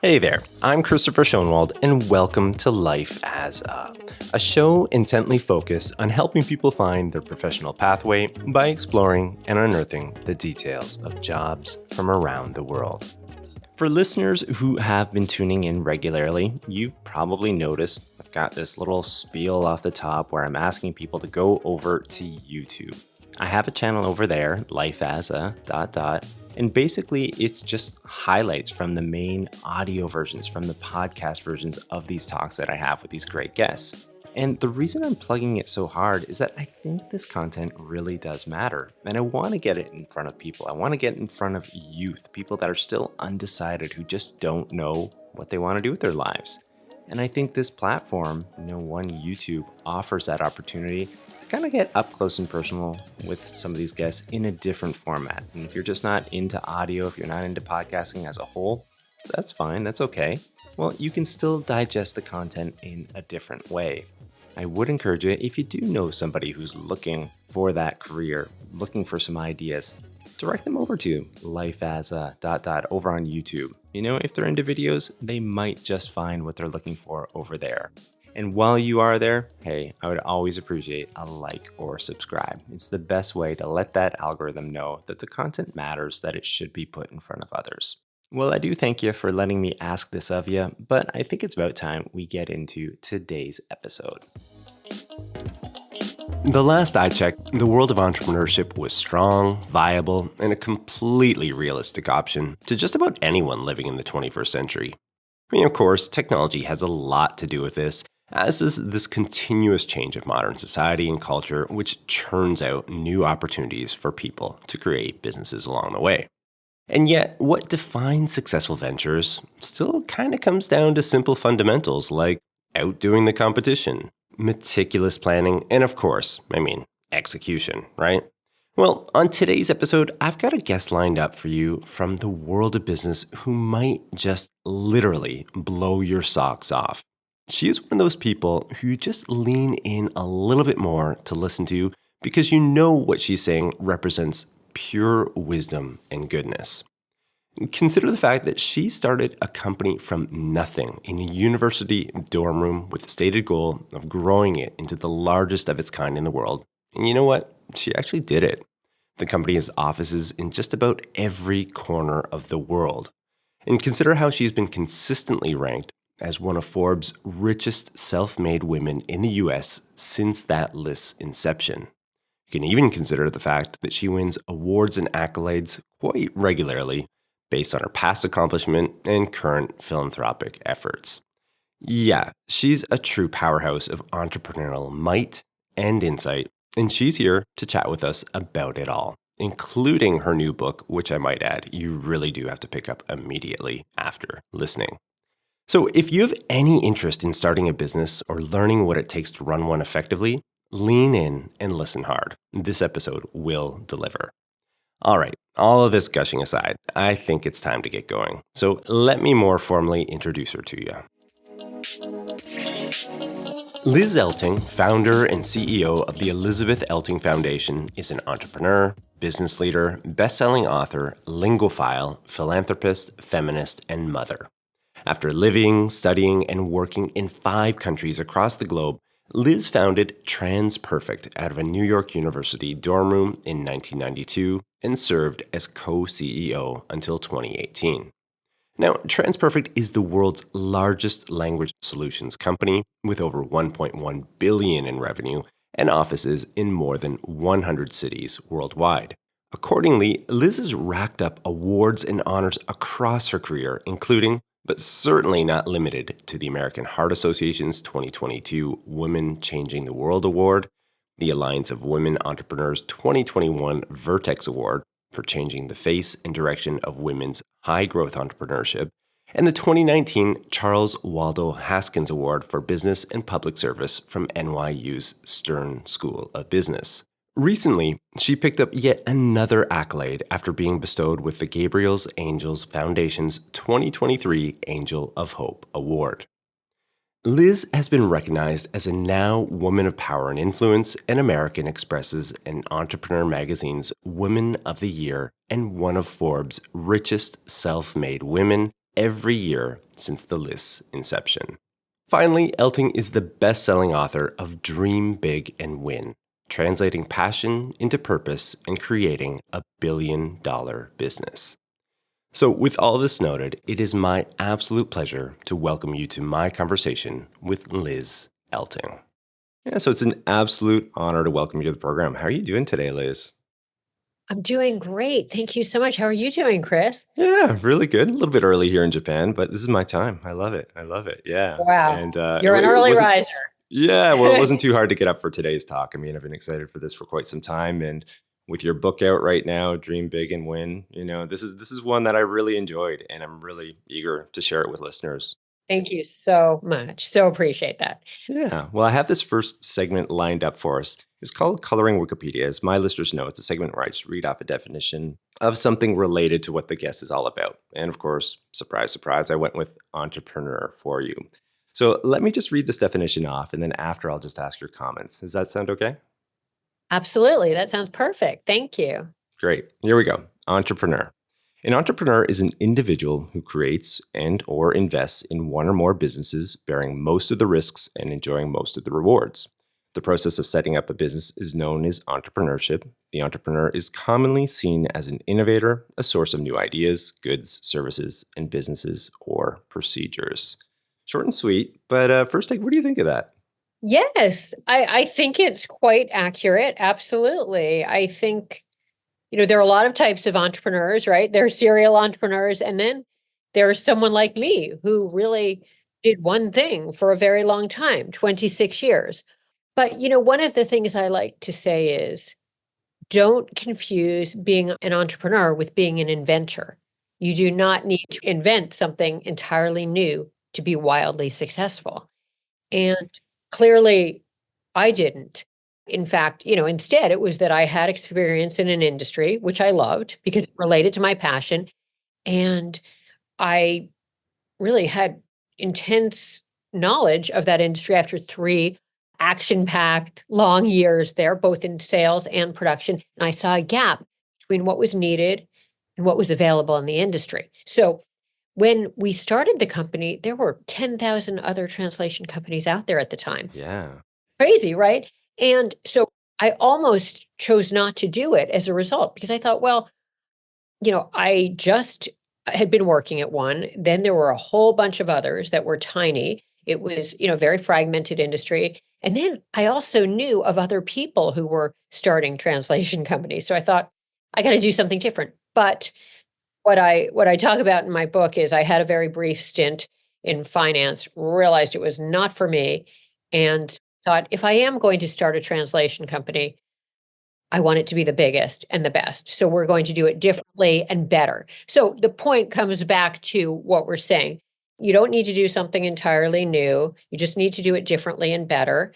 Hey there, I'm Christopher Schoenwald, and welcome to Life as a show intently focused on helping people find their professional pathway by exploring and unearthing the details of jobs from around the world. For listeners who have been tuning in regularly, you've probably noticed I've got this little spiel off the top where I'm asking people to go over to YouTube. I have a channel over there, Life as a ... And basically, it's just highlights from the main audio versions, from the podcast versions of these talks that I have with these great guests. And the reason I'm plugging it so hard is that I think this content really does matter. And I want to get it in front of people. I want to get it in front of youth, people that are still undecided, who just don't know what they want to do with their lives. And I think this platform, one YouTube, offers that opportunity to kind of get up close and personal with some of these guests in a different format. And if you're just not into audio, if you're not into podcasting as a whole, that's fine, that's okay. Well, you can still digest the content in a different way. I would encourage you, if you do know somebody who's looking for that career, looking for some ideas, direct them over to Life as a ... over on YouTube. If they're into videos, they might just find what they're looking for over there. And while you are there, hey, I would always appreciate a like or subscribe. It's the best way to let that algorithm know that the content matters, that it should be put in front of others. Well, I do thank you for letting me ask this of you, but I think it's about time we get into today's episode. The last I checked, the world of entrepreneurship was strong, viable, and a completely realistic option to just about anyone living in the 21st century. Of course, technology has a lot to do with this, as is this continuous change of modern society and culture, which churns out new opportunities for people to create businesses along the way. And yet, what defines successful ventures still kind of comes down to simple fundamentals like outdoing the competition, meticulous planning, and of course, execution, right? Well, on today's episode, I've got a guest lined up for you from the world of business who might just literally blow your socks off. She is one of those people who you just lean in a little bit more to listen to because you know what she's saying represents pure wisdom and goodness. Consider the fact that she started a company from nothing in a university dorm room with the stated goal of growing it into the largest of its kind in the world. And you know what? She actually did it. The company has offices in just about every corner of the world. And consider how she's been consistently ranked as one of Forbes' richest self-made women in the US since that list's inception. You can even consider the fact that she wins awards and accolades quite regularly based on her past accomplishment and current philanthropic efforts. Yeah, she's a true powerhouse of entrepreneurial might and insight, and she's here to chat with us about it all, including her new book, which I might add, you really do have to pick up immediately after listening. So if you have any interest in starting a business or learning what it takes to run one effectively, lean in and listen hard. This episode will deliver. All right, all of this gushing aside, I think it's time to get going. So let me more formally introduce her to you. Liz Elting, founder and CEO of the Elizabeth Elting Foundation, is an entrepreneur, business leader, best-selling author, linguophile, philanthropist, feminist, and mother. After living, studying, and working in 5 countries across the globe, Liz founded TransPerfect out of a New York University dorm room in 1992 and served as co-CEO until 2018. Now, TransPerfect is the world's largest language solutions company with over $1.1 billion in revenue and offices in more than 100 cities worldwide. Accordingly, Liz has racked up awards and honors across her career, including, but certainly not limited to, the American Heart Association's 2022 Women Changing the World Award, the Alliance of Women Entrepreneurs 2021 Vertex Award for changing the face and direction of women's high-growth entrepreneurship, and the 2019 Charles Waldo Haskins Award for Business and Public Service from NYU's Stern School of Business. Recently, she picked up yet another accolade after being bestowed with the Gabriel's Angels Foundation's 2023 Angel of Hope Award. Liz has been recognized as a now Woman of Power and Influence in American Express's and Entrepreneur Magazine's Women of the Year and one of Forbes' Richest Self-Made Women every year since the list's inception. Finally, Elting is the best-selling author of Dream Big and Win, translating passion into purpose and creating a billion-dollar business. So with all this noted, it is my absolute pleasure to welcome you to my conversation with Liz Elting. Yeah, so it's an absolute honor to welcome you to the program. How are you doing today, Liz? I'm doing great. Thank you so much. How are you doing, Chris? Yeah, really good. A little bit early here in Japan, but this is my time. I love it. I love it. Yeah. Wow. And You're an it early wasn't, riser. yeah, well, it wasn't too hard to get up for today's talk. I mean, I've been excited for this for quite some time. And with your book out right now, Dream Big and Win, this is one that I really enjoyed, and I'm really eager to share it with listeners. Thank you so much. So appreciate that. Yeah, well, I have this first segment lined up for us. It's called Coloring Wikipedia. As my listeners know, it's a segment where I just read off a definition of something related to what the guest is all about. And of course, surprise, surprise, I went with entrepreneur for you. So let me just read this definition off, and then after I'll just ask your comments. Does that sound okay? Absolutely. That sounds perfect. Thank you. Great. Here we go. Entrepreneur. An entrepreneur is an individual who creates and or invests in one or more businesses, bearing most of the risks and enjoying most of the rewards. The process of setting up a business is known as entrepreneurship. The entrepreneur is commonly seen as an innovator, a source of new ideas, goods, services, and businesses or procedures. Short and sweet, but first, what do you think of that? Yes, I think it's quite accurate. Absolutely. I think, there are a lot of types of entrepreneurs, right? There's serial entrepreneurs, and then there's someone like me who really did one thing for a very long time, 26 years. But, one of the things I like to say is, don't confuse being an entrepreneur with being an inventor. You do not need to invent something entirely new to be wildly successful. And clearly, I didn't. In fact, instead, it was that I had experience in an industry, which I loved because it related to my passion. And I really had intense knowledge of that industry after 3 action-packed long years there, both in sales and production, and I saw a gap between what was needed and what was available in the industry. So, when we started the company, there were 10,000 other translation companies out there at the time. Yeah. Crazy, right? And so I almost chose not to do it as a result because I thought, well, I just had been working at one. Then there were a whole bunch of others that were tiny. It was, very fragmented industry. And then I also knew of other people who were starting translation companies. So I thought, I got to do something different. But what I talk about in my book is I had a very brief stint in finance, realized it was not for me, and thought if I am going to start a translation company, I want it to be the biggest and the best. So we're going to do it differently and better. So the point comes back to what we're saying. You don't need to do something entirely new. You just need to do it differently and better.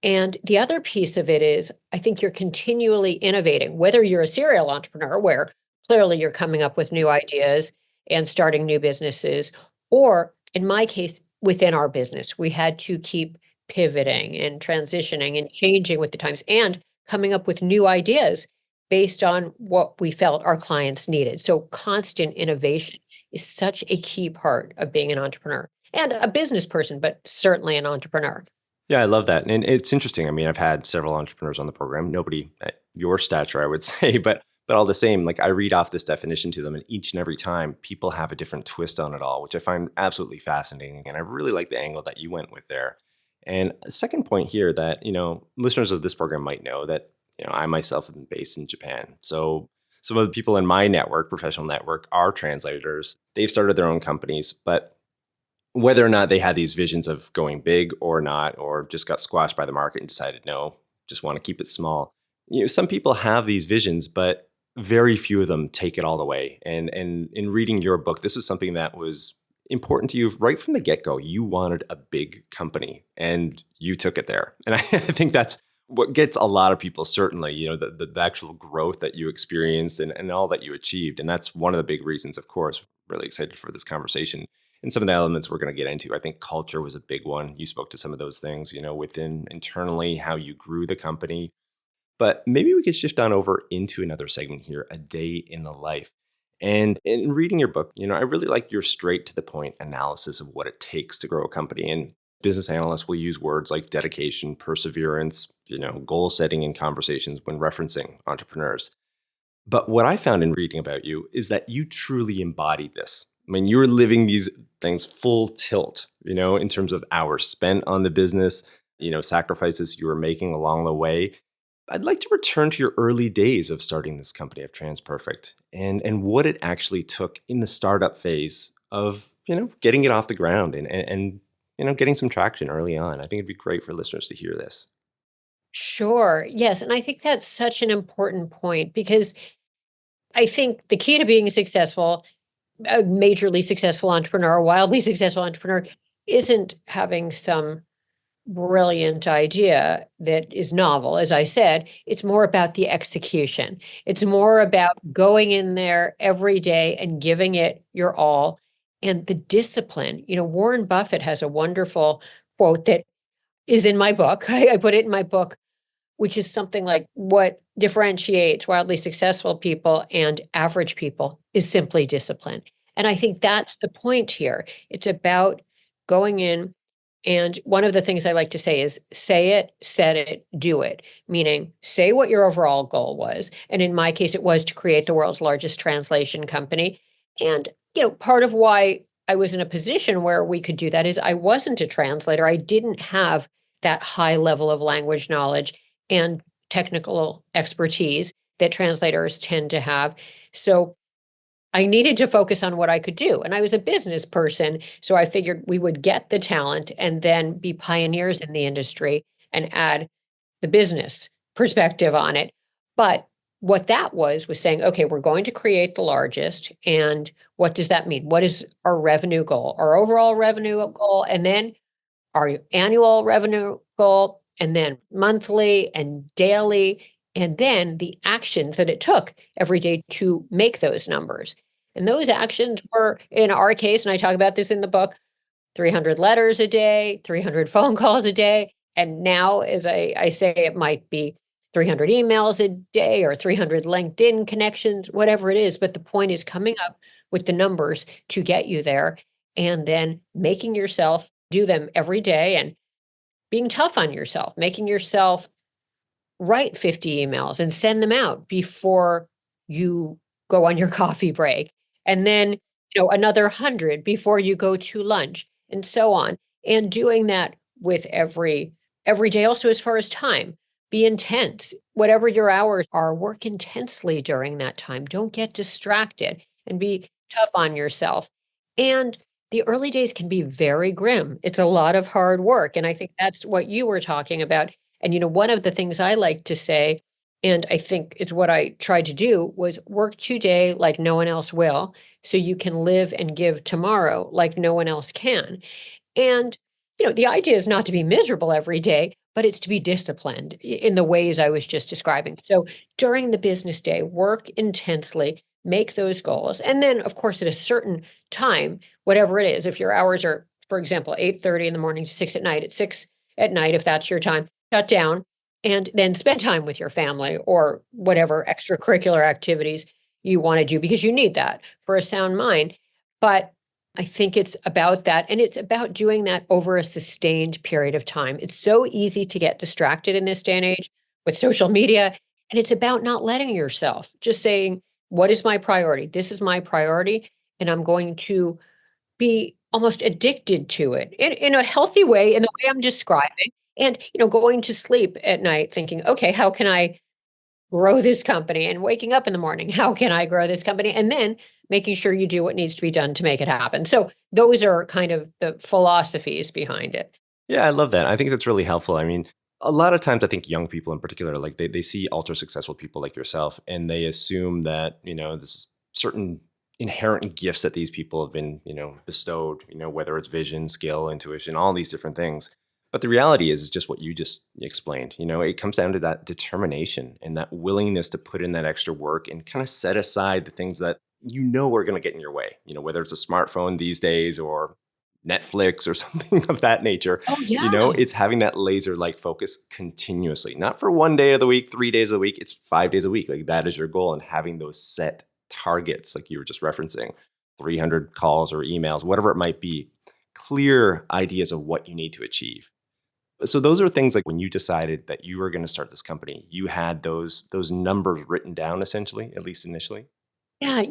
And the other piece of it is, I think you're continually innovating, whether you're a serial entrepreneur, where clearly you're coming up with new ideas and starting new businesses, or in my case, within our business, we had to keep pivoting and transitioning and changing with the times and coming up with new ideas based on what we felt our clients needed. So constant innovation is such a key part of being an entrepreneur and a business person, but certainly an entrepreneur. Yeah, I love that. And it's interesting. I mean, I've had several entrepreneurs on the program, nobody at your stature, I would say, but all the same, like I read off this definition to them, and each and every time people have a different twist on it all, which I find absolutely fascinating. And I really like the angle that you went with there. And a second point here that, listeners of this program might know that, I myself am based in Japan. So some of the people in my network, professional network, are translators. They've started their own companies, but whether or not they had these visions of going big or not, or just got squashed by the market and decided, no, just want to keep it small. Some people have these visions, but very few of them take it all the way. And in reading your book, this was something that was important to you right from the get-go. You wanted a big company and you took it there. And I think that's what gets a lot of people, certainly, the actual growth that you experienced and all that you achieved. And that's one of the big reasons, of course, really excited for this conversation. And some of the elements we're going to get into, I think culture was a big one. You spoke to some of those things, within internally, how you grew the company. But maybe we could shift on over into another segment here, a day in the life. And in reading your book, I really like your straight to the point analysis of what it takes to grow a company. And business analysts will use words like dedication, perseverance, goal setting in conversations when referencing entrepreneurs. But what I found in reading about you is that you truly embody this. I mean, you're living these things full tilt, in terms of hours spent on the business, sacrifices you were making along the way. I'd like to return to your early days of starting this company of TransPerfect and what it actually took in the startup phase of, getting it off the ground and getting some traction early on. I think it'd be great for listeners to hear this. Sure. Yes. And I think that's such an important point because I think the key to being successful, a majorly successful entrepreneur, a wildly successful entrepreneur, isn't having some brilliant idea that is novel. As I said, it's more about the execution. It's more about going in there every day and giving it your all and the discipline. Warren Buffett has a wonderful quote that is in my book. I put it in my book, which is something like what differentiates wildly successful people and average people is simply discipline. And I think that's the point here. It's about going in. And one of the things I like to say is say it, set it, do it, meaning say what your overall goal was. And in my case, it was to create the world's largest translation company. And, part of why I was in a position where we could do that is I wasn't a translator. I didn't have that high level of language knowledge and technical expertise that translators tend to have. So I needed to focus on what I could do. And I was a business person. So I figured we would get the talent and then be pioneers in the industry and add the business perspective on it. But what that was saying, okay, we're going to create the largest. And what does that mean? What is our revenue goal, our overall revenue goal, and then our annual revenue goal, and then monthly and daily, and then the actions that it took every day to make those numbers. And those actions were, in our case, and I talk about this in the book, 300 letters a day, 300 phone calls a day. And now, as I say, it might be 300 emails a day or 300 LinkedIn connections, whatever it is. But the point is coming up with the numbers to get you there and then making yourself do them every day and being tough on yourself, making yourself write 50 emails and send them out before you go on your coffee break. And then, another 100 before you go to lunch and so on. And doing that with every day also as far as time. Be intense. Whatever your hours are, work intensely during that time. Don't get distracted and be tough on yourself. And the early days can be very grim. It's a lot of hard work. And I think that's what you were talking about. And, one of the things I like to say, and I think it's what I tried to do, was work today like no one else will, so you can live and give tomorrow like no one else can. And, the idea is not to be miserable every day, but it's to be disciplined in the ways I was just describing. So during the business day, work intensely, make those goals. And then, of course, at a certain time, whatever it is, if your hours are, for example, 8:30 in the morning to 6 at night, at 6 at night, if that's your time, shut down and then spend time with your family or whatever extracurricular activities you want to do because you need that for a sound mind. But I think it's about that. And it's about doing that over a sustained period of time. It's so easy to get distracted in this day and age with social media. And it's about not letting yourself just saying, what is my priority? This is my priority. And I'm going to be almost addicted to it in a healthy way, in the way I'm describing. And, going to sleep at night thinking, okay, how can I grow this company? And waking up in the morning, how can I grow this company? And then making sure you do what needs to be done to make it happen. So those are kind of the philosophies behind it. Yeah, I love that. I think that's really helpful. I mean, a lot of times I think young people in particular, like they see ultra successful people like yourself and they assume that, this certain inherent gifts that these people have been, bestowed, whether it's vision, skill, intuition, all these different things. But the reality is just what you just explained. It comes down to that determination and that willingness to put in that extra work and kind of set aside the things that are going to get in your way, whether it's a smartphone these days or Netflix or something of that nature. Oh, yeah. It's having that laser like focus continuously, not for one day of the week, 3 days a week, it's 5 days a week. Like that is your goal and having those set targets, like you were just referencing, 300 calls or emails, whatever it might be, clear ideas of what you need to achieve. So those are things like when you decided that you were going to start this company, you had those numbers written down essentially, at least initially. Yeah,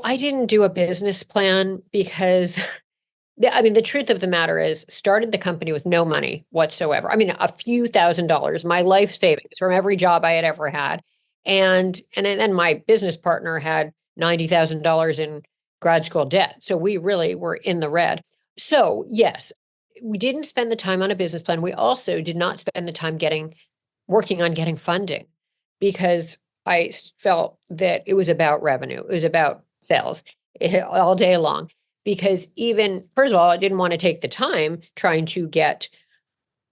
I didn't do a business plan because the truth of the matter is, started the company with no money whatsoever. I mean, a few $1,000s, my life savings from every job I had ever had. And then my business partner had $90,000 in grad school debt. So we really were in the red. So, yes, we didn't spend the time on a business plan. We also did not spend the time working on getting funding because felt that it was about revenue. It was about sales all day long. Because even, first of all, I didn't want to take the time trying to get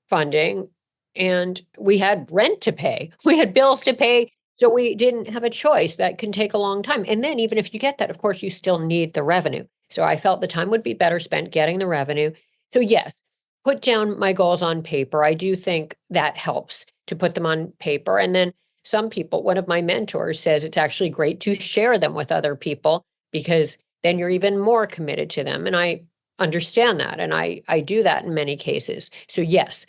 funding, and we had rent to pay. We had bills to pay. So we didn't have a choice. That can take a long time. And then even if you get that, of course, you still need the revenue. So I felt the time would be better spent getting the revenue. So yes, put down my goals on paper. I do think that helps to put them on paper. And then some people, one of my mentors says it's actually great to share them with other people because then you're even more committed to them. And I understand that. And I do that in many cases. So yes,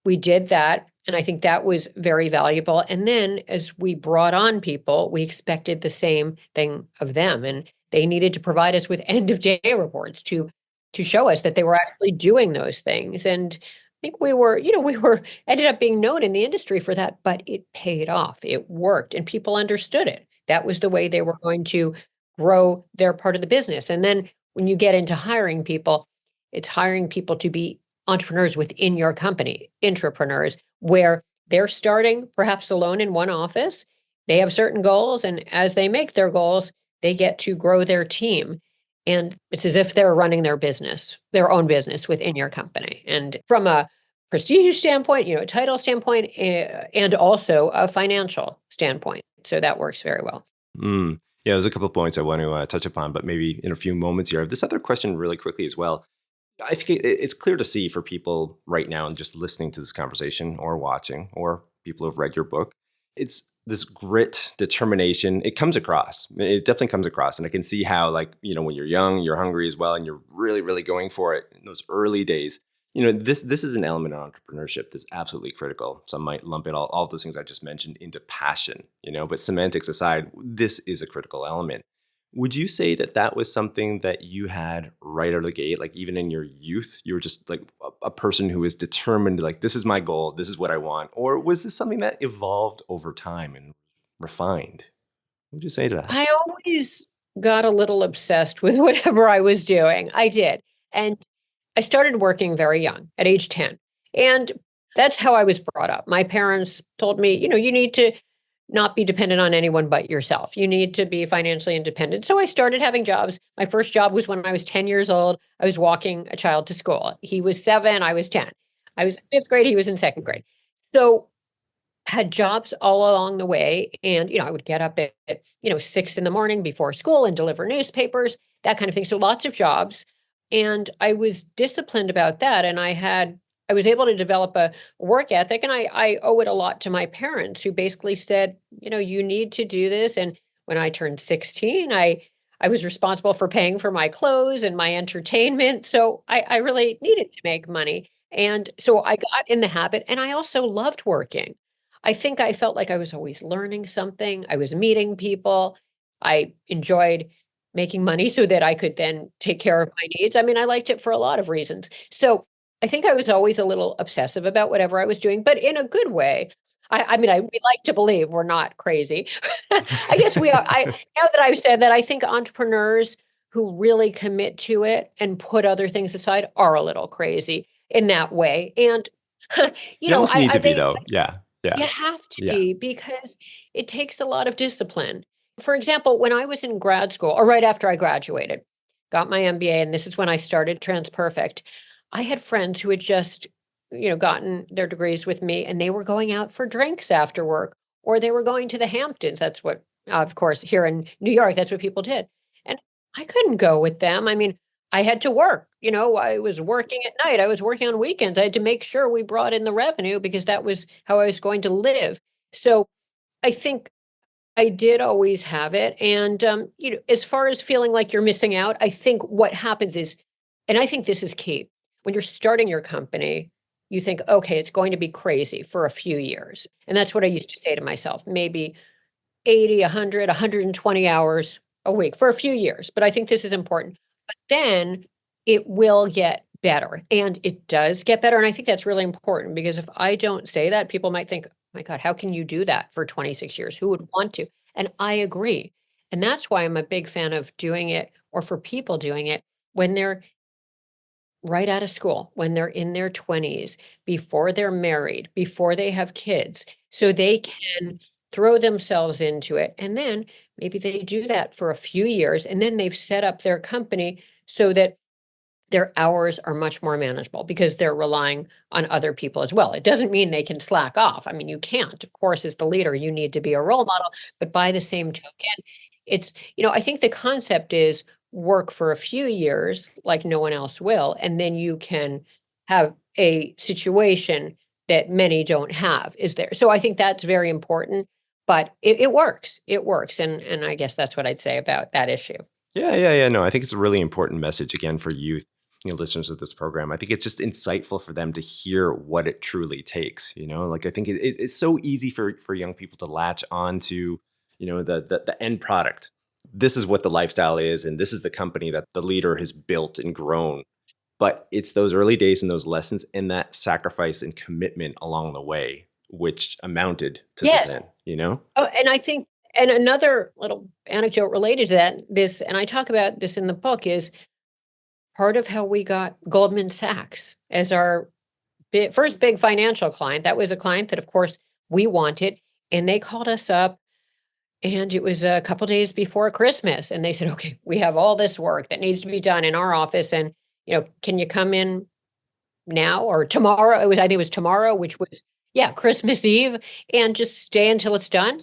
we did that. And I think that was very valuable. And then as we brought on people, we expected the same thing of them. And they needed to provide us with end of day reports to show us that they were actually doing those things. And I think we were ended up being known in the industry for that, but it paid off. It worked and people understood it. That was the way they were going to grow their part of the business. And then when you get into hiring people, it's hiring people to be entrepreneurs within your company, intrapreneurs, where they're starting perhaps alone in one office. They have certain goals, and as they make their goals, they get to grow their team. And it's as if they're running their own business within your company. And from a prestige standpoint, a title standpoint, and also a financial standpoint. So that works very well. Mm. Yeah, there's a couple of points I want to touch upon, but maybe in a few moments here. This other question really quickly as well. I think it's clear to see for people right now and just listening to this conversation or watching or people who have read your book, it's this grit, determination. It comes across. It definitely comes across. And I can see how, like, when you're young, you're hungry as well, and you're really, really going for it in those early days. This is an element of entrepreneurship that's absolutely critical. Some might lump it all of those things I just mentioned into passion, but semantics aside, this is a critical element. Would you say that that was something that you had right out of the gate? Like even in your youth, you were just like a person who was determined, like, this is my goal, this is what I want? Or was this something that evolved over time and refined? What would you say to that? I always got a little obsessed with whatever I was doing. I did. And I started working very young at age 10. And that's how I was brought up. My parents told me, you need to not be dependent on anyone but yourself. You need to be financially independent. So I started having jobs. My first job was when I was 10 years old. I was walking a child to school. He was 7, I was 10. I was in 5th grade, he was in 2nd grade. So had jobs all along the way. And, I would get up at 6 in the morning before school and deliver newspapers, that kind of thing. So lots of jobs. And I was disciplined about that. And I was able to develop a work ethic. And I owe it a lot to my parents who basically said, you need to do this. And when I turned 16, I was responsible for paying for my clothes and my entertainment. So I really needed to make money. And so I got in the habit, and I also loved working. I think I felt like I was always learning something. I was meeting people. I enjoyed making money so that I could then take care of my needs. I mean, I liked it for a lot of reasons. So I think I was always a little obsessive about whatever I was doing, but in a good way. We like to believe we're not crazy. I guess we are. Now that I've said that, I think entrepreneurs who really commit to it and put other things aside are a little crazy in that way. And You almost need I to be, they though. Yeah. you Yeah. have to Yeah. be because it takes a lot of discipline. For example, when I was in grad school, or right after I graduated, got my MBA, and this is when I started TransPerfect, I had friends who had just, gotten their degrees with me, and they were going out for drinks after work, or they were going to the Hamptons. That's what, of course, here in New York, that's what people did. And I couldn't go with them. I mean, I had to work. I was working at night. I was working on weekends. I had to make sure we brought in the revenue because that was how I was going to live. So I think I did always have it. And, as far as feeling like you're missing out, I think what happens is, and I think this is key, when you're starting your company, you think, okay, it's going to be crazy for a few years. And that's what I used to say to myself, maybe 80, 100, 120 hours a week for a few years. But I think this is important. But then it will get better. And it does get better. And I think that's really important because if I don't say that, people might think, oh my God, how can you do that for 26 years? Who would want to? And I agree. And that's why I'm a big fan of doing it, or for people doing it when they're right out of school, when they're in their 20s, before they're married, before they have kids, so they can throw themselves into it. And then maybe they do that for a few years, and then they've set up their company so that their hours are much more manageable because they're relying on other people as well. It doesn't mean they can slack off. I mean, you can't. Of course, as the leader, you need to be a role model. But by the same token, I think the concept is work for a few years like no one else will, and then you can have a situation that many don't have, is there. So I think that's very important, but it works. It works. And I guess that's what I'd say about that issue. Yeah. No, I think it's a really important message again for youth, listeners of this program. I think it's just insightful for them to hear what it truly takes. Like I think it's so easy for young people to latch on to, the end product. This is what the lifestyle is, and this is the company that the leader has built and grown. But it's those early days and those lessons and that sacrifice and commitment along the way, which amounted to this Yes. end. Oh, and I think, and another little anecdote related to that, and I talk about this in the book, is part of how we got Goldman Sachs as our first big financial client. That was a client that, of course, we wanted, and they called us up, and it was a couple days before Christmas, and they said, "Okay, we have all this work that needs to be done in our office, and can you come in now or tomorrow?" I think it was tomorrow, which was, yeah, Christmas Eve, and just stay until it's done.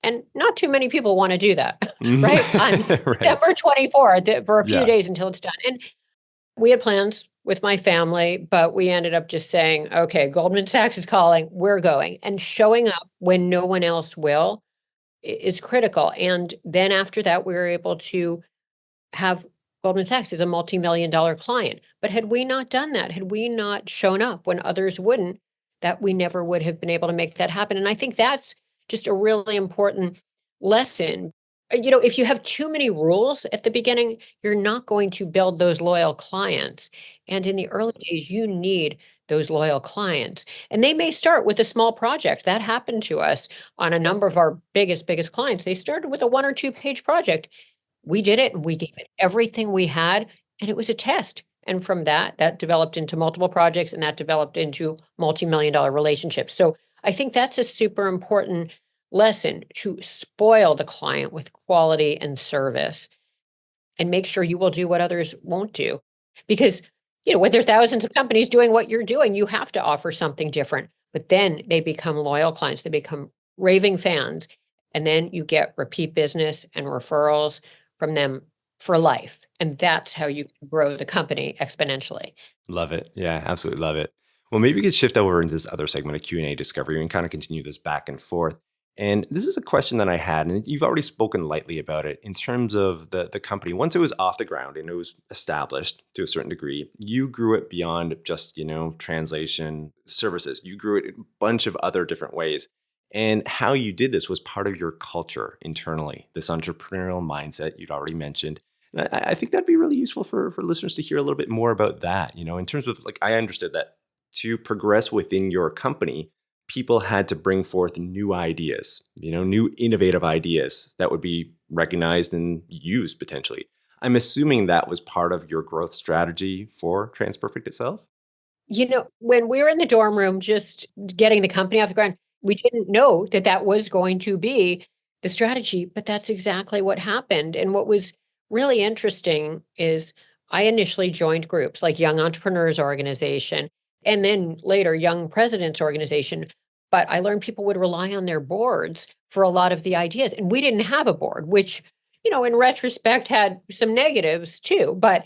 And not too many people want to do that, right? On Right. December 24th for a few Yeah. days until it's done. And we had plans with my family, but we ended up just saying, okay, Goldman Sachs is calling, we're going. And showing up when no one else will is critical. And then after that, we were able to have Goldman Sachs as a multi-million-dollar client. But had we not done that, had we not shown up when others wouldn't, that we never would have been able to make that happen. And I think that's just a really important lesson. If you have too many rules at the beginning, you're not going to build those loyal clients. And in the early days, you need those loyal clients. And they may start with a small project. That happened to us on a number of our biggest clients. They started with a 1 or 2 page project. We did it, and we gave it everything we had, and it was a test. And from that developed into multiple projects, and that developed into multi-million-dollar relationships. So I think that's a super important lesson, to spoil the client with quality and service and make sure you will do what others won't do. Because, when there are thousands of companies doing what you're doing, you have to offer something different. But then they become loyal clients, they become raving fans, and then you get repeat business and referrals from them for life. And that's how you grow the company exponentially. Love it. Yeah, absolutely love it. Well, maybe we could shift over into this other segment of Q&A discovery and kind of continue this back and forth. And this is a question that I had, and you've already spoken lightly about it in terms of the company. Once it was off the ground and it was established to a certain degree, you grew it beyond just, translation services. You grew it in a bunch of other different ways. And how you did this was part of your culture internally, this entrepreneurial mindset you'd already mentioned. And I think that'd be really useful for listeners to hear a little bit more about that, in terms of, like, I understood that to progress within your company, people had to bring forth new ideas, new innovative ideas that would be recognized and used potentially. I'm assuming that was part of your growth strategy for TransPerfect itself. When we were in the dorm room just getting the company off the ground, we didn't know that that was going to be the strategy, but that's exactly what happened. And what was really interesting is I initially joined groups like Young Entrepreneurs Organization and then later Young Presidents Organization. But I learned people would rely on their boards for a lot of the ideas. And we didn't have a board, which, in retrospect had some negatives too. But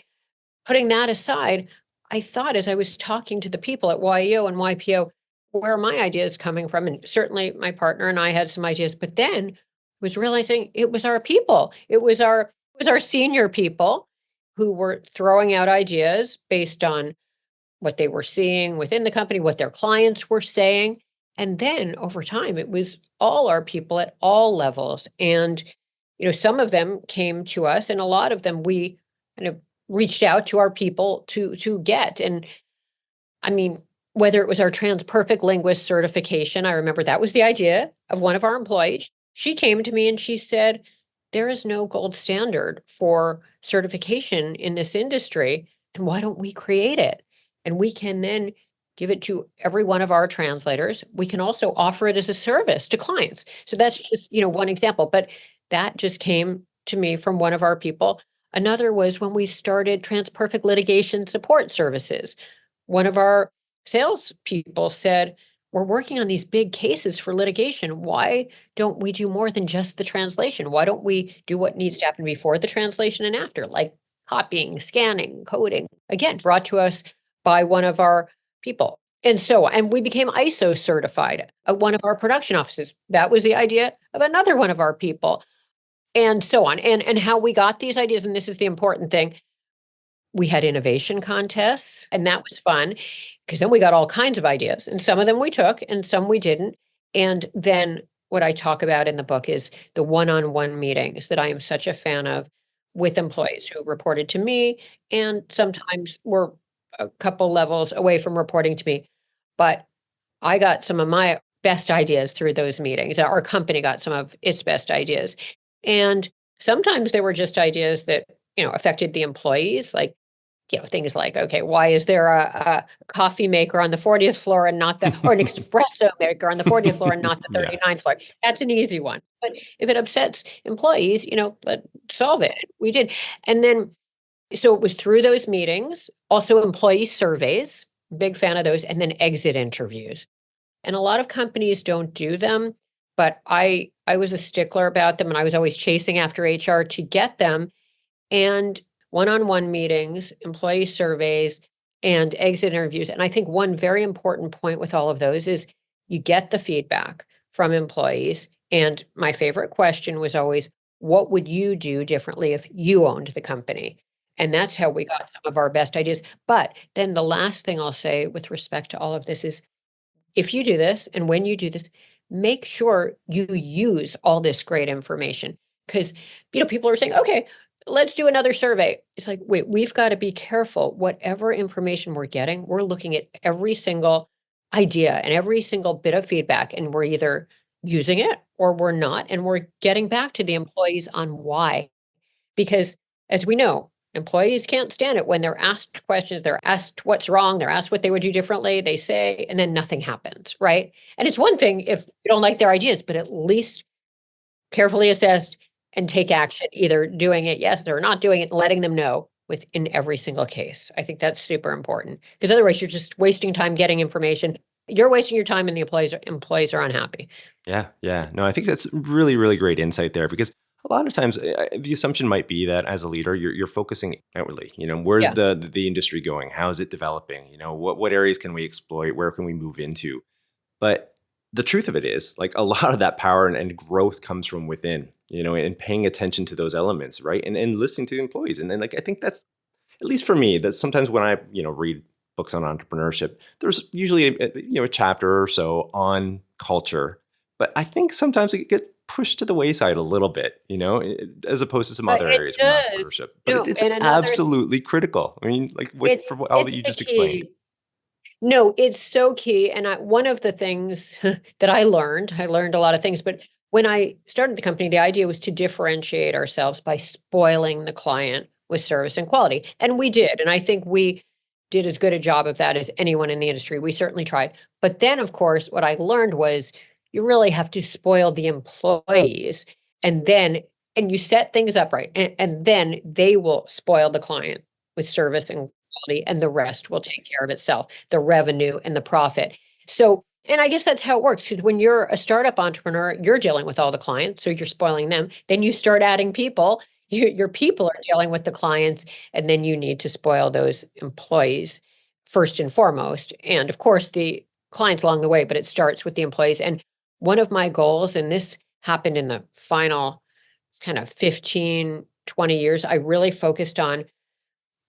putting that aside, I thought as I was talking to the people at YEO and YPO, where are my ideas coming from? And certainly my partner and I had some ideas, but then was realizing it was our people. It was our senior people who were throwing out ideas based on what they were seeing within the company, what their clients were saying. And then over time, it was all our people at all levels. And, some of them came to us, and a lot of them we kind of reached out to our people to get. And I mean, whether it was our TransPerfect linguist certification, I remember that was the idea of one of our employees. She came to me and she said, there is no gold standard for certification in this industry. And why don't we create it? And we can then give it to every one of our translators. We can also offer it as a service to clients. So that's just, one example. But that just came to me from one of our people. Another was when we started TransPerfect litigation support services. One of our salespeople said, we're working on these big cases for litigation. Why don't we do more than just the translation? Why don't we do what needs to happen before the translation and after, like copying, scanning, coding? Again, brought to us by one of our people. And we became ISO certified at one of our production offices. That was the idea of another one of our people, and so on. And how we got these ideas, and this is the important thing, we had innovation contests, and that was fun because then we got all kinds of ideas, and some of them we took and some we didn't. And then what I talk about in the book is the one-on-one meetings that I am such a fan of with employees who reported to me and sometimes were a couple levels away from reporting to me. But I got some of my best ideas through those meetings. Our company got some of its best ideas. And sometimes they were just ideas that, affected the employees, like, things like, okay, why is there a coffee maker on the 40th floor and not or an espresso maker on the 40th floor and not the 39th floor? That's an easy one. But if it upsets employees, let's solve it. We did. And then, so it was through those meetings, also employee surveys, big fan of those, and then exit interviews. And a lot of companies don't do them, but I was a stickler about them, and I was always chasing after HR to get them. And one-on-one meetings, employee surveys, and exit interviews. And I think one very important point with all of those is you get the feedback from employees. And my favorite question was always, what would you do differently if you owned the company? And that's how we got some of our best ideas. But then the last thing I'll say with respect to all of this is, if you do this, and when you do this, make sure you use all this great information. Because, people are saying, okay, let's do another survey. It's like, wait, we've got to be careful. Whatever information we're getting, we're looking at every single idea and every single bit of feedback, and we're either using it or we're not. And we're getting back to the employees on why. Because as we know, employees can't stand it when they're asked questions, they're asked what's wrong, they're asked what they would do differently, they say, and then nothing happens, right? And it's one thing if you don't like their ideas, but at least carefully assessed and take action, either doing it, yes, or not doing it, letting them know within every single case. I think that's super important, because otherwise you're just wasting time getting information. You're wasting your time and the employees are unhappy. Yeah. No, I think that's really, really great insight there, because a lot of times the assumption might be that as a leader, you're focusing outwardly. Where's the industry going? How is it developing? What areas can we exploit? Where can we move into? But the truth of it is, like, a lot of that power and growth comes from within, and paying attention to those elements, right? And listening to the employees. And then, like, I think that's, at least for me, that sometimes when I, read books on entrepreneurship, there's usually a chapter or so on culture. But I think sometimes it gets pushed to the wayside a little bit, as opposed to some other areas of entrepreneurship. But it's absolutely critical. I mean, like, for all that you just explained. No, it's so key. And one of the things that I learned a lot of things, but when I started the company, the idea was to differentiate ourselves by spoiling the client with service and quality. And we did. And I think we did as good a job of that as anyone in the industry. We certainly tried. But then, of course, what I learned was you really have to spoil the employees, and you set things up right. And then they will spoil the client with service and quality, and the rest will take care of itself, the revenue and the profit. So, and I guess that's how it works. Because when you're a startup entrepreneur, you're dealing with all the clients, so you're spoiling them. Then you start adding people. Your people are dealing with the clients, and then you need to spoil those employees first and foremost. And of course, the clients along the way, but it starts with the employees. And one of my goals, and this happened in the final kind of 15, 20 years. I really focused on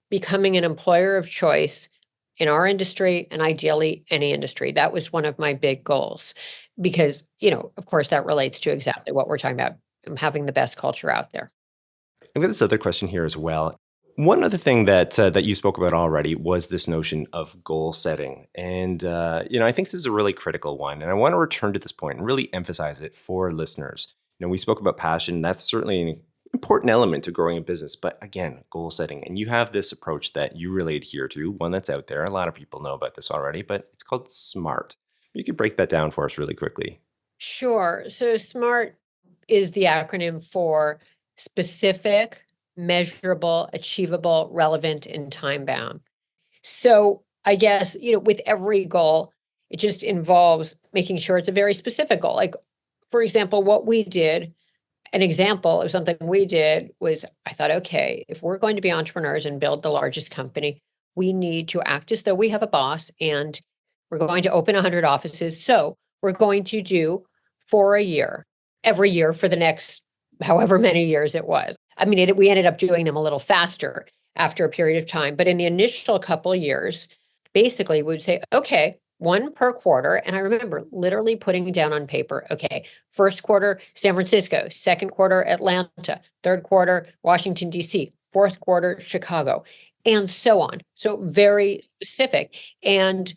becoming an employer of choice in our industry and ideally any industry. That was one of my big goals because, of course, that relates to exactly what we're talking about, having the best culture out there. I've got this other question here as well. One other thing that you spoke about already was this notion of goal setting, and I think this is a really critical one. And I want to return to this point and really emphasize it for listeners. We spoke about passion; that's certainly an important element to growing a business. But again, goal setting, and you have this approach that you really adhere to, one that's out there. A lot of people know about this already, but it's called SMART. You could break that down for us really quickly. Sure. So SMART is the acronym for specific, measurable, achievable, relevant, and time bound. So I guess, with every goal, it just involves making sure it's a very specific goal. Like, for example, an example of something we did was I thought, okay, if we're going to be entrepreneurs and build the largest company, we need to act as though we have a boss and we're going to open 100 offices. So we're going to do for a year, every year for the next however many years it was. I mean, we ended up doing them a little faster after a period of time. But in the initial couple of years, basically we would say, okay, one per quarter. And I remember literally putting down on paper, okay, first quarter, San Francisco, second quarter, Atlanta, third quarter, Washington, D.C., fourth quarter, Chicago, and so on. So very specific. And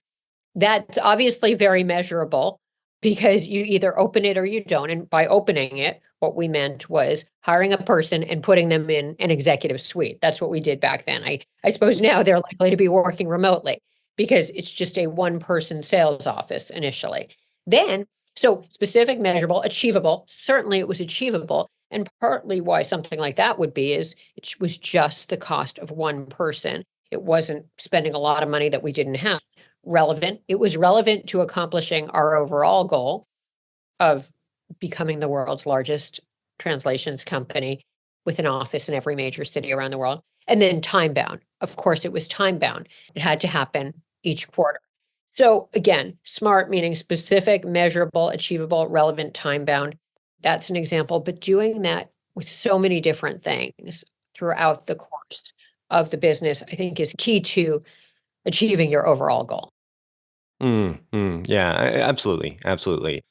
that's obviously very measurable because you either open it or you don't. And by opening it, what we meant was hiring a person and putting them in an executive suite. That's what we did back then. I suppose now they're likely to be working remotely because it's just a one-person sales office initially. Then, so specific, measurable, achievable, certainly it was achievable. And partly why something like that would be is it was just the cost of one person. It wasn't spending a lot of money that we didn't have. Relevant. It was relevant to accomplishing our overall goal of becoming the world's largest translations company with an office in every major city around the world. And then time bound. Of course, it was time bound. It had to happen each quarter. So again, SMART meaning specific, measurable, achievable, relevant, time bound. That's an example, but doing that with so many different things throughout the course of the business, I think is key to achieving your overall goal. Yeah, absolutely. Absolutely.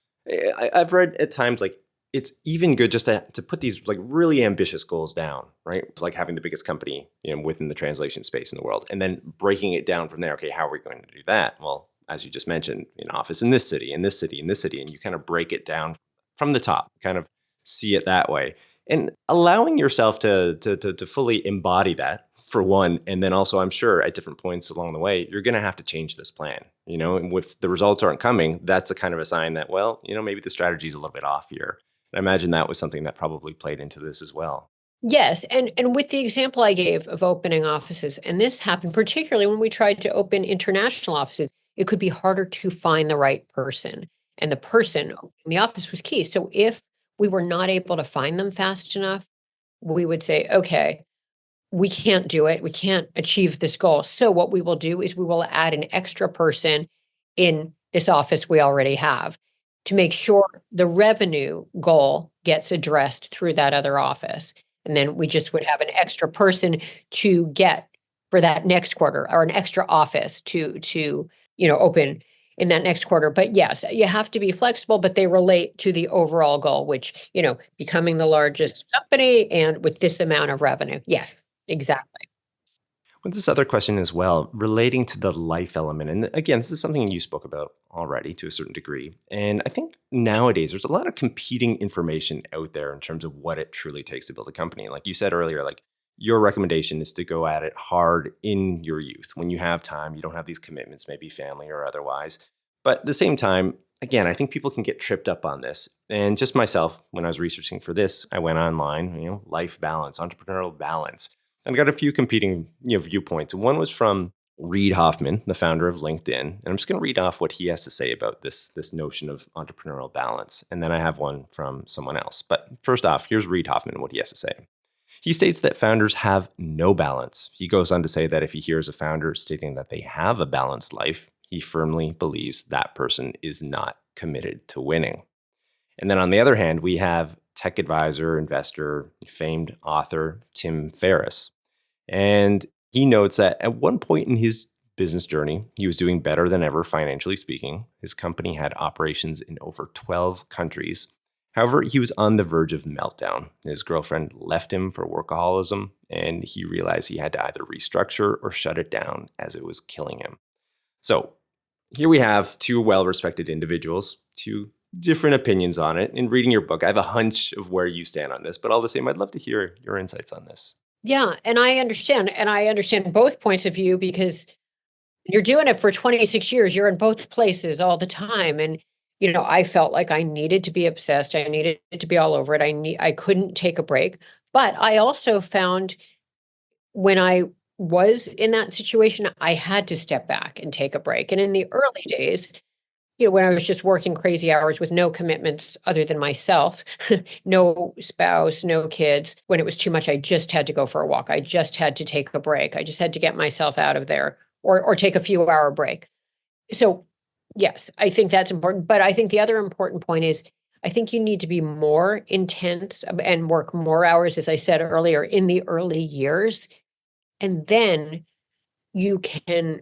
I've read at times like it's even good just to put these like really ambitious goals down, right? Like having the biggest company, within the translation space in the world, and then breaking it down from there. Okay, how are we going to do that? Well, as you just mentioned, an office in this city, in this city, in this city, and you kind of break it down from the top, kind of see it that way, and allowing yourself to fully embody that for one, and then also I'm sure at different points along the way, you're going to have to change this plan. And if the results aren't coming, that's a kind of a sign that, well, maybe the strategy is a little bit off here. I imagine that was something that probably played into this as well. Yes, and with the example I gave of opening offices, and this happened particularly when we tried to open international offices, it could be harder to find the right person, and the person in the office was key. So if we were not able to find them fast enough, we would say, okay, we can't do it. We can't achieve this goal. So what we will do is we will add an extra person in this office we already have to make sure the revenue goal gets addressed through that other office. And then we just would have an extra person to get for that next quarter or an extra office to open in that next quarter. But yes, you have to be flexible, but they relate to the overall goal, which, becoming the largest company and with this amount of revenue. Yes, exactly. Well, this other question as well, relating to the life element. And again, this is something you spoke about already to a certain degree. And I think nowadays there's a lot of competing information out there in terms of what it truly takes to build a company. Like you said earlier, like your recommendation is to go at it hard in your youth. When you have time, you don't have these commitments, maybe family or otherwise. But at the same time, again, I think people can get tripped up on this. And just myself, when I was researching for this, I went online, life balance, entrepreneurial balance. And I got a few competing viewpoints. One was from Reid Hoffman, the founder of LinkedIn. And I'm just going to read off what he has to say about this notion of entrepreneurial balance. And then I have one from someone else. But first off, here's Reid Hoffman and what he has to say. He states that founders have no balance. He goes on to say that if he hears a founder stating that they have a balanced life, he firmly believes that person is not committed to winning. And then on the other hand, we have tech advisor, investor, famed author Tim Ferriss. And he notes that at one point in his business journey, he was doing better than ever financially speaking. His company had operations in over 12 countries. However, he was on the verge of meltdown. His girlfriend left him for workaholism, and he realized he had to either restructure or shut it down as it was killing him. So here we have two well-respected individuals, two different opinions on it. In reading your book, I have a hunch of where you stand on this, but all the same, I'd love to hear your insights on this. Yeah, and I understand. And I understand both points of view because you're doing it for 26 years. You're in both places all the time. And, I felt like I needed to be obsessed. I needed to be all over it. I couldn't take a break. But I also found when I was in that situation, I had to step back and take a break. And in the early days, when I was just working crazy hours with no commitments other than myself, no spouse, no kids, when it was too much, I just had to go for a walk. I just had to take a break. I just had to get myself out of there or take a few hour break. So yes, I think that's important. But I think the other important point is I think you need to be more intense and work more hours, as I said earlier, in the early years. And then you can,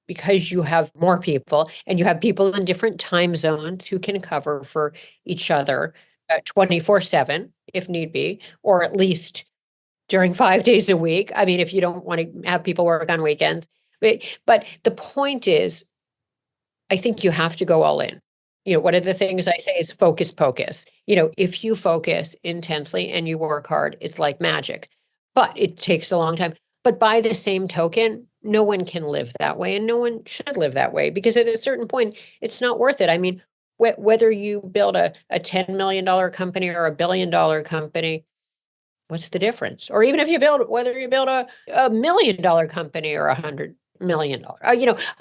because you have more people and you have people in different time zones who can cover for each other 24/7 if need be, or at least during 5 days a week. I mean, if you don't want to have people work on weekends. But the point is, I think you have to go all in. One of the things I say is focus pocus. If you focus intensely and you work hard, it's like magic, but it takes a long time. But by the same token, no one can live that way and no one should live that way because at a certain point, it's not worth it. I mean, whether you build a $10 million company or $1 billion company, what's the difference? Or even if whether you build a $1 million company or $100 million, I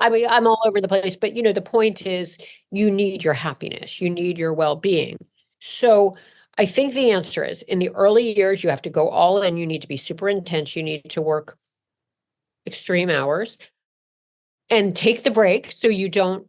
mean, I'm all over the place, but the point is you need your happiness, you need your well-being. So I think the answer is in the early years, you have to go all in, you need to be super intense, you need to work extreme hours and take the break so you don't,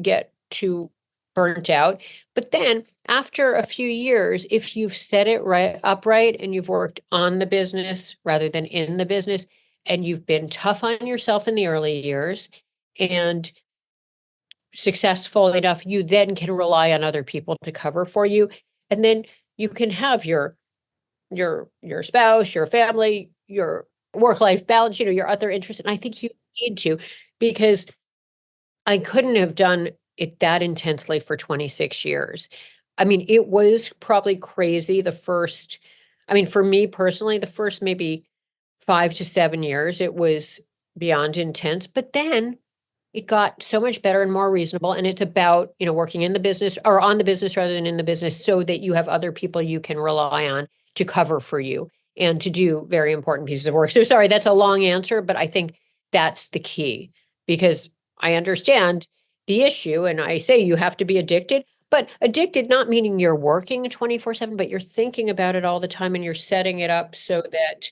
get too burnt out. But then after a few years, if you've set it right upright and you've worked on the business rather than in the business, and you've been tough on yourself in the early years and successful enough, you then can rely on other people to cover for you. And then you can have your spouse, your family, your work-life balance, your other interests. And I think you need to, because I couldn't have done it that intensely for 26 years. I mean, it was probably crazy for me personally, the first maybe 5 to 7 years, it was beyond intense, but then it got so much better and more reasonable. And it's about, working in the business or on the business rather than in the business so that you have other people you can rely on to cover for you and to do very important pieces of work. So sorry, that's a long answer, but I think that's the key because I understand the issue. And I say you have to be addicted, but addicted, not meaning you're working 24/7, but you're thinking about it all the time and you're setting it up so that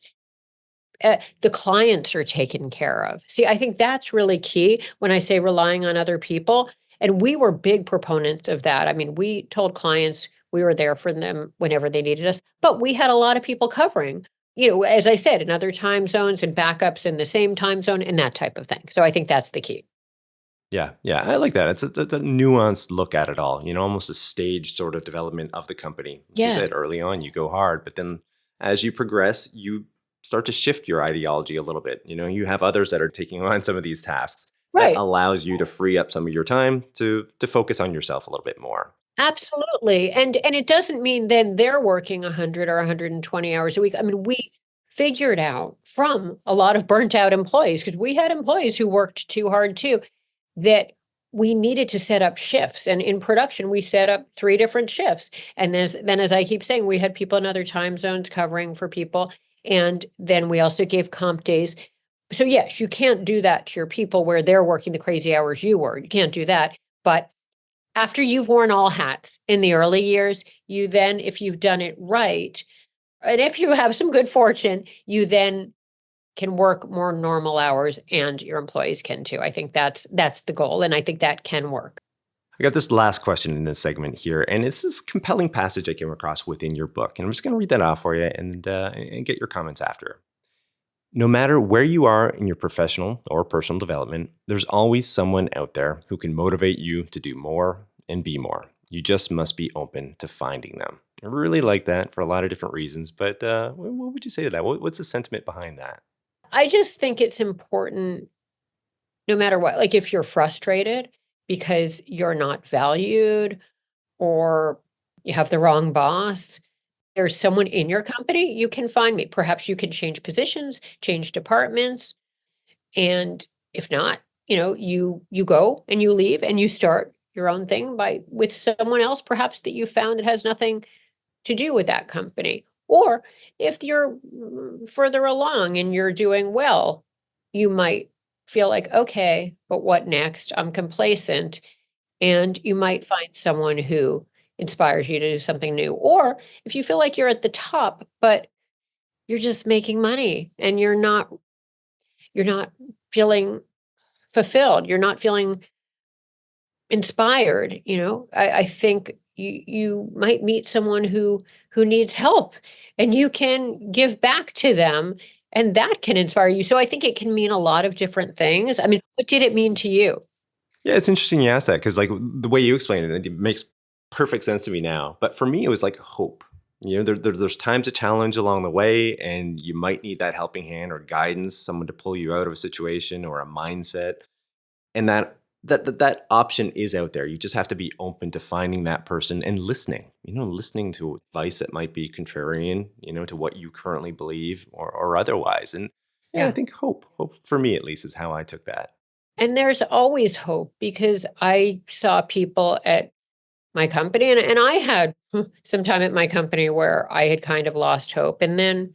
the clients are taken care of. See, I think that's really key when I say relying on other people. And we were big proponents of that. I mean, we told clients we were there for them whenever they needed us, but we had a lot of people covering, as I said, in other time zones and backups in the same time zone and that type of thing. So I think that's the key. Yeah, yeah, I like that. It's a nuanced look at it all, almost a staged sort of development of the company. Like you Yeah. said, early on, you go hard, but then as you progress, you start to shift your ideology a little bit. You have others that are taking on some of these tasks that Right. allows you to free up some of your time to focus on yourself a little bit more. Absolutely. And it doesn't mean then they're working 100 or 120 hours a week. I mean, we figured out from a lot of burnt out employees, because we had employees who worked too hard too, that we needed to set up shifts. And in production, we set up 3 different shifts. And as I keep saying, we had people in other time zones covering for people. And then we also gave comp days. So yes, you can't do that to your people where they're working the crazy hours you were. You can't do that. But after you've worn all hats in the early years, you then, if you've done it right, and if you have some good fortune, you then can work more normal hours and your employees can too. I think that's the goal. And I think that can work. I got this last question in this segment here, and it's this compelling passage I came across within your book. And I'm just going to read that off for you and get your comments after. No matter where you are in your professional or personal development, there's always someone out there who can motivate you to do more and be more. You just must be open to finding them. I really like that for a lot of different reasons, but what would you say to that? What's the sentiment behind that? I just think it's important no matter what, like if you're frustrated because you're not valued or you have the wrong boss, there's someone in your company, you can find me. Perhaps you can change positions, change departments. And if not, you go and you leave and you start your own thing with someone else, perhaps that you found that has nothing to do with that company. Or if you're further along and you're doing well, you might feel like, okay, but what next? I'm complacent. And you might find someone who inspires you to do something new. Or if you feel like you're at the top, but you're just making money and you're not feeling fulfilled, you're not feeling inspired, I think you might meet someone who needs help and you can give back to them and that can inspire you. So I think it can mean a lot of different things. I mean, what did it mean to you? Yeah, it's interesting you asked that because, like, the way you explained it, it makes perfect sense to me now. But for me, it was like hope. There's times of challenge along the way, and you might need that helping hand or guidance, someone to pull you out of a situation or a mindset. And that option is out there. You just have to be open to finding that person and listening. Listening to advice that might be contrarian, to what you currently believe or otherwise. And yeah, I Yeah. think hope for me at least is how I took that. And there's always hope because I saw people at my company and I had some time at my company where I had kind of lost hope. And then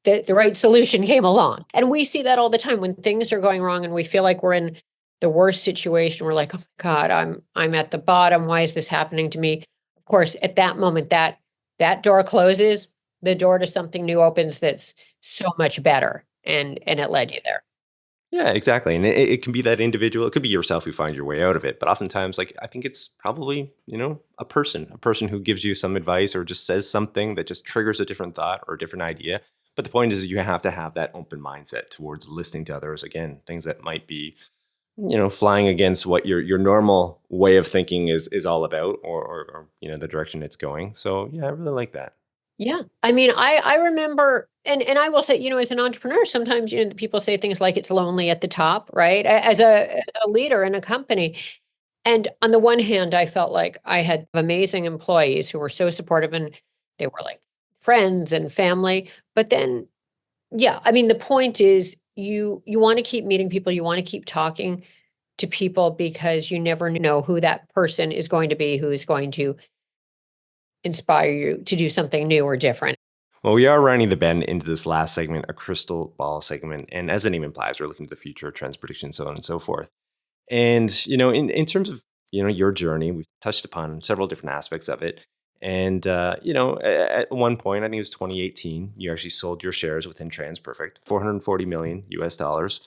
the right solution came along. And we see that all the time when things are going wrong and we feel like we're in the worst situation. We're like, oh my God, I'm at the bottom. Why is this happening to me? Of course, at that moment that door closes, the door to something new opens that's so much better. And it led you there. Yeah, exactly. And it can be that individual. It could be yourself who finds your way out of it. But oftentimes, like, I think it's probably, a person who gives you some advice or just says something that just triggers a different thought or a different idea. But the point is you have to have that open mindset towards listening to others. Again, things that might be, flying against what your normal way of thinking is all about or the direction it's going. So yeah, I really like that. Yeah. I mean, I remember and I will say, as an entrepreneur, sometimes, people say things like it's lonely at the top, right? As a leader in a company. And on the one hand, I felt like I had amazing employees who were so supportive and they were like friends and family. But then, yeah, I mean, the point is you want to keep meeting people, you want to keep talking to people because you never know who that person is going to be who is going to inspire you to do something new or different. Well, we are running the bend into this last segment, a crystal ball segment. And as the name implies, we're looking to the future, trends, predictions, so on and so forth. And, in terms of, your journey, we've touched upon several different aspects of it. And, at one point, I think it was 2018, you actually sold your shares within TransPerfect, 440 million US dollars.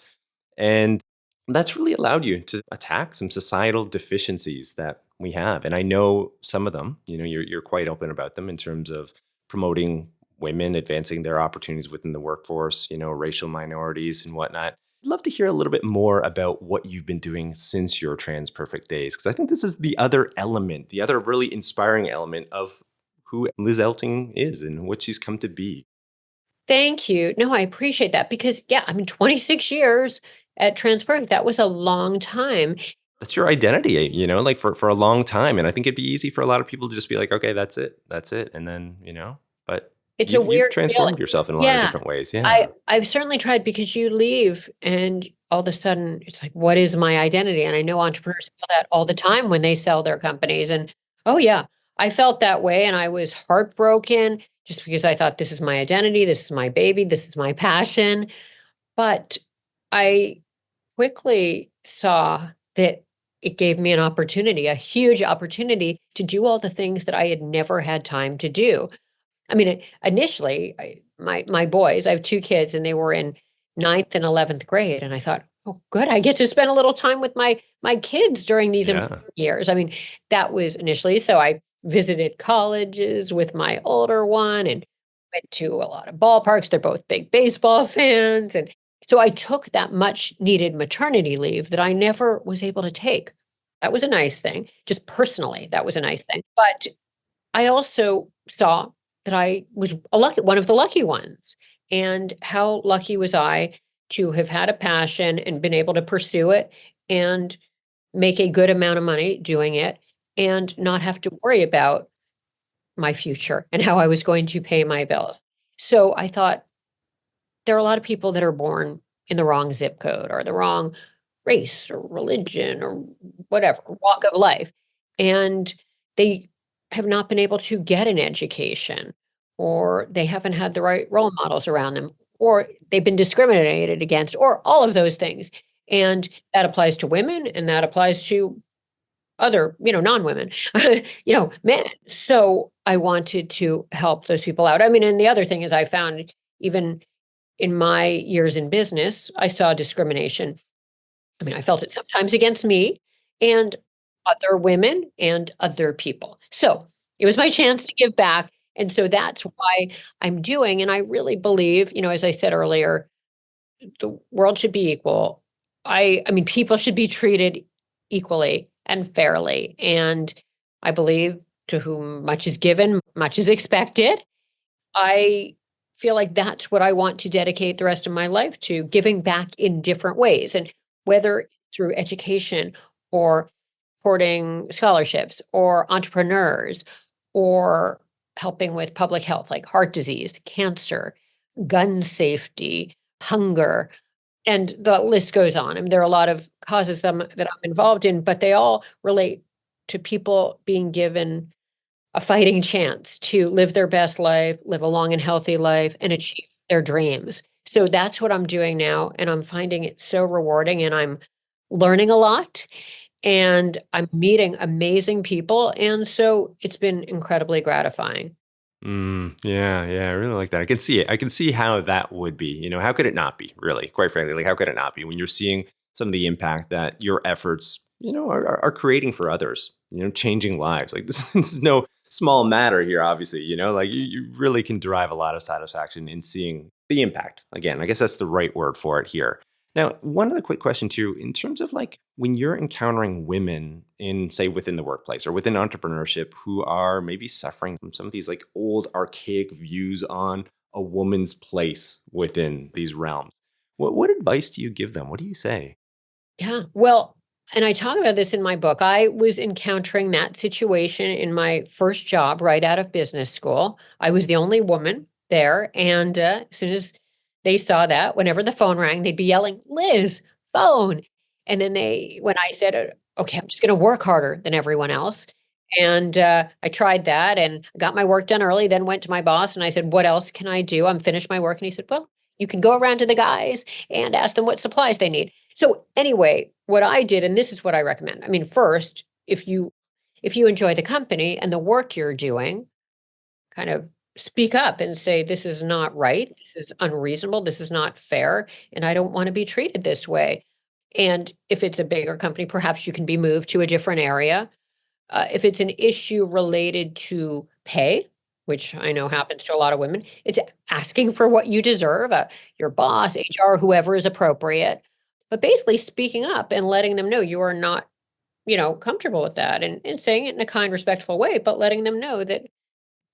And that's really allowed you to attack some societal deficiencies that we have. And I know some of them, you're quite open about them in terms of promoting women, advancing their opportunities within the workforce, racial minorities and whatnot. I'd love to hear a little bit more about what you've been doing since your TransPerfect days, because I think this is the other element, the other really inspiring element of who Liz Elting is and what she's come to be. Thank you. No, I appreciate that because, yeah, I mean, 26 years at TransPerfect, that was a long time. That's your identity, like for a long time. And I think it'd be easy for a lot of people to just be like, okay, that's it. That's it. And then, but It's a you've weird feeling. transformed yourself in a lot of Yeah, different ways. Yeah. I've certainly tried because you leave and all of a sudden it's like, what is my identity? And I know entrepreneurs feel that all the time when they sell their companies. And oh yeah, I felt that way and I was heartbroken just because I thought this is my identity, this is my baby, this is my passion. But I quickly saw that it gave me an opportunity, a huge opportunity to do all the things that I had never had time to do. I mean, initially, my boys, I have two kids, and they were in ninth and 11th grade, and I thought, Oh, good. I get to spend a little time with my kids during these Yeah. important years. I mean, that was initially so I visited colleges with my older one and went to a lot of ballparks. They're both big baseball fans. And so I took that much needed maternity leave that I never was able to take. That was a nice thing. Just personally, that was a nice thing. But I also saw that I was a lucky one of the lucky ones. And how lucky was I to have had a passion and been able to pursue it and make a good amount of money doing it and not have to worry about my future and how I was going to pay my bills. So I thought there are a lot of people that are born in the wrong zip code or the wrong race or religion or whatever walk of life. And they have not been able to get an education, or they haven't had the right role models around them, or they've been discriminated against, or all of those things. And that applies to women and that applies to other, non-women, men. So I wanted to help those people out. I mean, and the other thing is I found even in my years in business, I saw discrimination. I mean, I felt it sometimes against me and other women and other people. So it was my chance to give back. And so that's why I'm doing. And I really believe, as I said earlier, the world should be equal. I mean, people should be treated equally and fairly. And I believe to whom much is given, much is expected. I feel like that's what I want to dedicate the rest of my life to, giving back in different ways. And whether through education or supporting scholarships or entrepreneurs or helping with public health like heart disease, cancer, gun safety, hunger, and the list goes on. I mean, there are a lot of causes that I'm involved in, but they all relate to people being given a fighting chance to live their best life, live a long and healthy life, and achieve their dreams. So that's what I'm doing now, and I'm finding it so rewarding, and I'm learning a lot, and I'm meeting amazing people, and so it's been incredibly gratifying. Yeah, yeah, I really like that. I can see it. I can see how that would be. How could it not be, really? Quite frankly, like, how could it not be when you're seeing some of the impact that your efforts, are creating for others, changing lives? Like, this is no small matter here, obviously, like you really can derive a lot of satisfaction in seeing the impact. Again, I guess that's the right word for it here. Now, one other quick question too, in terms of like when you're encountering women in, say, within the workplace or within entrepreneurship who are maybe suffering from some of these like old archaic views on a woman's place within these realms, what advice do you give them? What do you say? Yeah. Well, and I talk about this in my book. I was encountering that situation in my first job right out of business school. I was the only woman there. And as soon as they saw that, whenever the phone rang, they'd be yelling, Liz, phone. And then when I said, okay, I'm just going to work harder than everyone else. And I tried that and got my work done early, then went to my boss and I said, what else can I do? I'm finished my work. And he said, well, you can go around to the guys and ask them what supplies they need. So anyway, what I did, and this is what I recommend. I mean, first, if you enjoy the company and the work you're doing, kind of speak up and say, this is not right, this is unreasonable, this is not fair, and I don't want to be treated this way. And if it's a bigger company, perhaps you can be moved to a different area. If it's an issue related to pay, which I know happens to a lot of women, it's asking for what you deserve, your boss, HR, whoever is appropriate. But basically speaking up and letting them know you are not, comfortable with that and saying it in a kind, respectful way, but letting them know that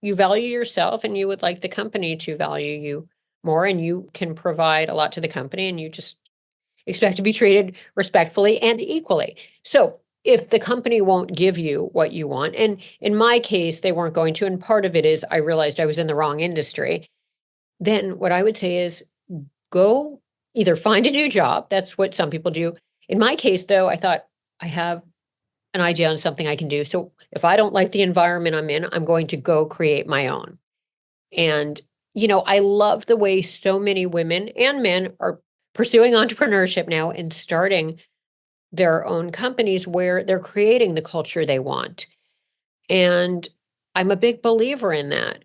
you value yourself and you would like the company to value you more and you can provide a lot to the company and you just expect to be treated respectfully and equally. So if the company won't give you what you want, and in my case, they weren't going to, and part of it is I realized I was in the wrong industry, then what I would say is go either find a new job. That's what some people do. In my case, though, I thought I have an idea on something I can do. So if I don't like the environment I'm in, I'm going to go create my own. And, I love the way so many women and men are pursuing entrepreneurship now and starting their own companies where they're creating the culture they want. And I'm a big believer in that.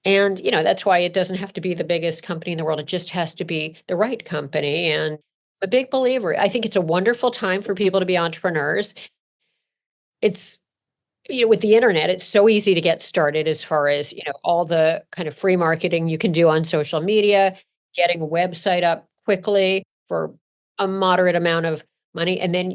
And, that's why it doesn't have to be the biggest company in the world. It just has to be the right company. And a big believer. I think it's a wonderful time for people to be entrepreneurs. It's, with the internet, it's so easy to get started as far as, all the kind of free marketing you can do on social media, getting a website up quickly for a moderate amount of money. And then,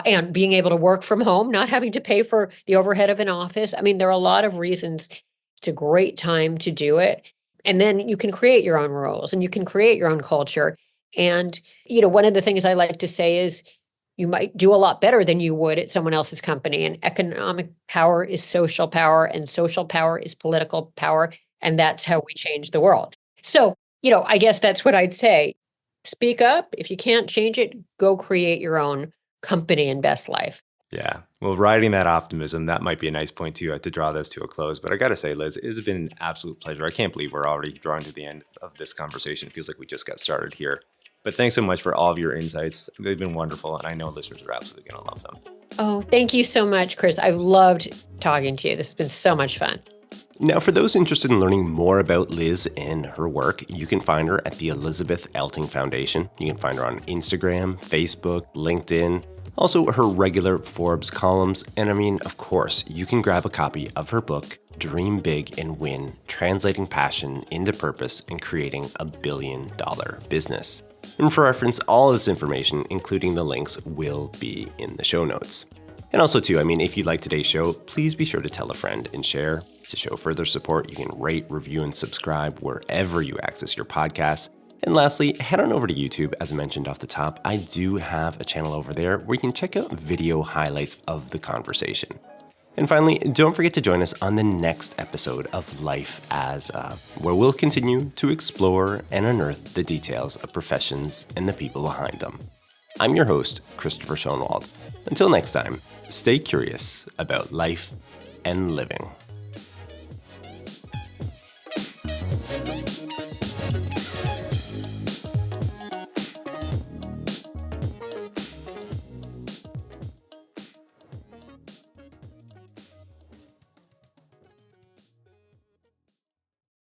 and being able to work from home, not having to pay for the overhead of an office. I mean, there are a lot of reasons. It's a great time to do it. And then you can create your own rules and you can create your own culture. And, one of the things I like to say is, you might do a lot better than you would at someone else's company. And economic power is social power, and social power is political power. And that's how we change the world. So, I guess that's what I'd say. Speak up. If you can't change it, go create your own company and best life. Yeah. Well, riding that optimism, that might be a nice point to draw this to a close. But I got to say, Liz, it has been an absolute pleasure. I can't believe we're already drawing to the end of this conversation. It feels like we just got started here. But thanks so much for all of your insights. They've been wonderful, and I know listeners are absolutely going to love them. Oh, thank you so much, Chris. I've loved talking to you. This has been so much fun. Now, for those interested in learning more about Liz and her work, you can find her at the Liz Elting Foundation. You can find her on Instagram, Facebook, LinkedIn, also her regular Forbes columns. And of course, you can grab a copy of her book, Dream Big and Win, Translating Passion into Purpose and Creating a $1 billion Business. And for reference, all this information, including the links, will be in the show notes. And also too, if you like today's show, please be sure to tell a friend and share. To show further support, you can rate, review, and subscribe wherever you access your podcasts. And lastly, head on over to YouTube. As I mentioned off the top, I do have a channel over there where you can check out video highlights of the conversation. And finally, don't forget to join us on the next episode of Life as where we'll continue to explore and unearth the details of professions and the people behind them. I'm your host, Christopher Schoenwald. Until next time, stay curious about life and living.